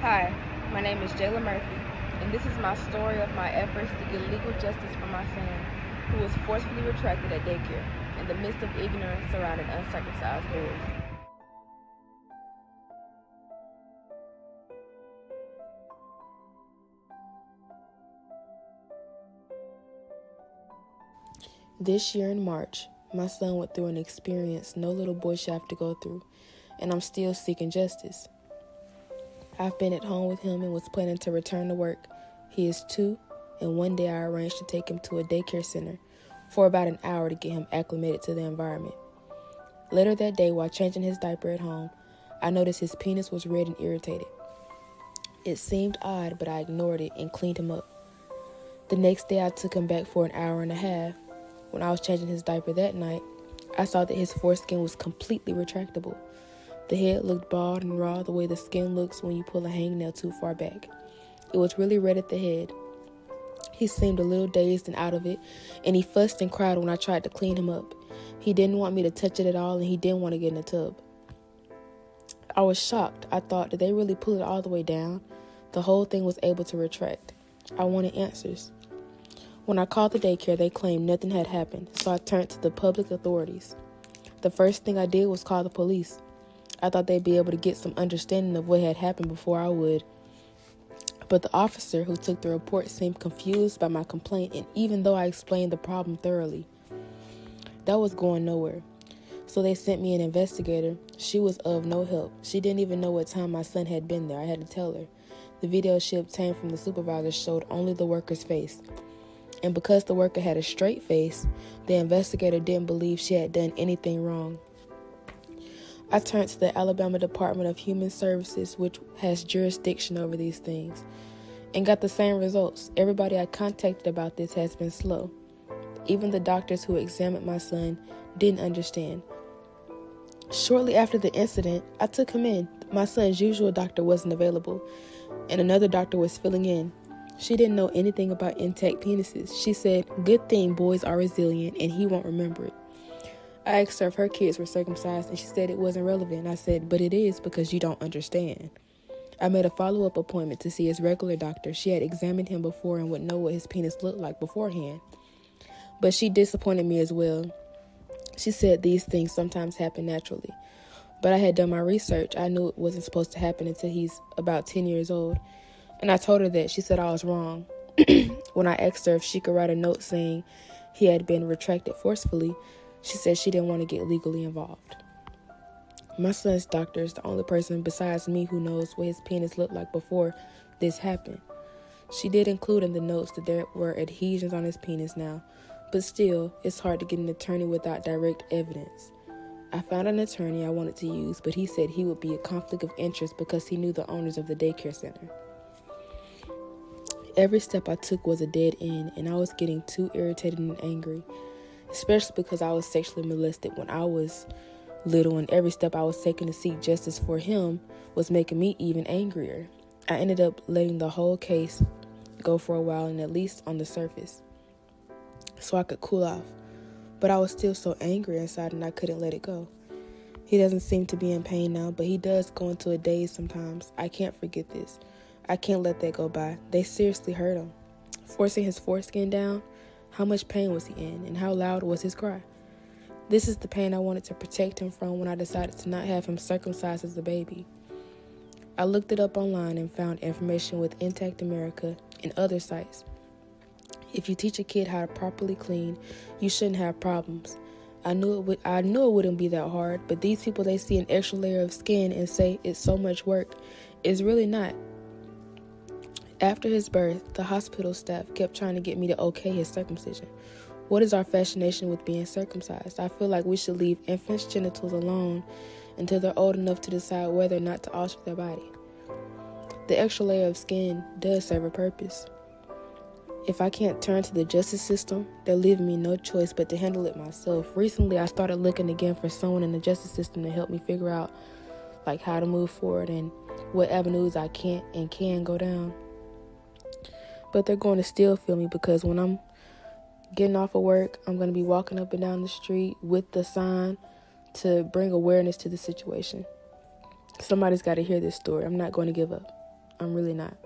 Hi, my name is Jayla Murphy, and this is my story of my efforts to get legal justice for my son, who was forcefully retracted at daycare in the midst of ignorance surrounding uncircumcised boys. This year in March, my son went through an experience no little boy should have to go through, and I'm still seeking justice. I've been at home with him and was planning to return to work. He is 2, and one day I arranged to take him to a daycare center for about an hour to get him acclimated to the environment. Later that day, while changing his diaper at home, I noticed his penis was red and irritated. It seemed odd, but I ignored it and cleaned him up. The next day, I took him back for an hour and a half. When I was changing his diaper that night, I saw that his foreskin was completely retractable. The head looked bald and raw the way the skin looks when you pull a hangnail too far back. It was really red at the head. He seemed a little dazed and out of it, and he fussed and cried when I tried to clean him up. He didn't want me to touch it at all, and he didn't want to get in the tub. I was shocked. I thought, did they really pull it all the way down? The whole thing was able to retract. I wanted answers. When I called the daycare, they claimed nothing had happened, so I turned to the public authorities. The first thing I did was call the police. I thought they'd be able to get some understanding of what had happened before I would. But the officer who took the report seemed confused by my complaint, and even though I explained the problem thoroughly, that was going nowhere. So they sent me an investigator. She was of no help. She didn't even know what time my son had been there. I had to tell her. The video she obtained from the supervisor showed only the worker's face. And because the worker had a straight face, the investigator didn't believe she had done anything wrong. I turned to the Alabama Department of Human Services, which has jurisdiction over these things, and got the same results. Everybody I contacted about this has been slow. Even the doctors who examined my son didn't understand. Shortly after the incident, I took him in. My son's usual doctor wasn't available, and another doctor was filling in. She didn't know anything about intact penises. She said, "Good thing boys are resilient and he won't remember it." I asked her if her kids were circumcised, and she said it wasn't relevant. I said, "But it is because you don't understand." I made a follow-up appointment to see his regular doctor. She had examined him before and would know what his penis looked like beforehand. But she disappointed me as well. She said these things sometimes happen naturally. But I had done my research. I knew it wasn't supposed to happen until he's about 10 years old. And I told her that. She said I was wrong. When I asked her if she could write a note saying he had been retracted forcefully, she said she didn't want to get legally involved. My son's doctor is the only person besides me who knows what his penis looked like before this happened. She did include in the notes that there were adhesions on his penis now, but still, it's hard to get an attorney without direct evidence. I found an attorney I wanted to use, but he said he would be a conflict of interest because he knew the owners of the daycare center. Every step I took was a dead end, and I was getting too irritated and angry, especially because I was sexually molested when I was little, and every step I was taking to seek justice for him was making me even angrier. I ended up letting the whole case go for a while, and at least on the surface, so I could cool off. But I was still so angry inside, and I couldn't let it go. He doesn't seem to be in pain now, but he does go into a daze sometimes. I can't forget this. I can't let that go by. They seriously hurt him. Forcing his foreskin down, how much pain was he in, and how loud was his cry? This is the pain I wanted to protect him from when I decided to not have him circumcised as a baby. I looked it up online and found information with Intact America and other sites. If you teach a kid how to properly clean, you shouldn't have problems. I knew it wouldn't be that hard, but these people, they see an extra layer of skin and say it's so much work. It's really not. After his birth, the hospital staff kept trying to get me to okay his circumcision. What is our fascination with being circumcised? I feel like we should leave infants' genitals alone until they're old enough to decide whether or not to alter their body. The extra layer of skin does serve a purpose. If I can't turn to the justice system, they're leaving me no choice but to handle it myself. Recently, I started looking again for someone in the justice system to help me figure out how to move forward and what avenues I can't and can go down. But they're going to still feel me because when I'm getting off of work, I'm going to be walking up and down the street with the sign to bring awareness to the situation. Somebody's got to hear this story. I'm not going to give up. I'm really not.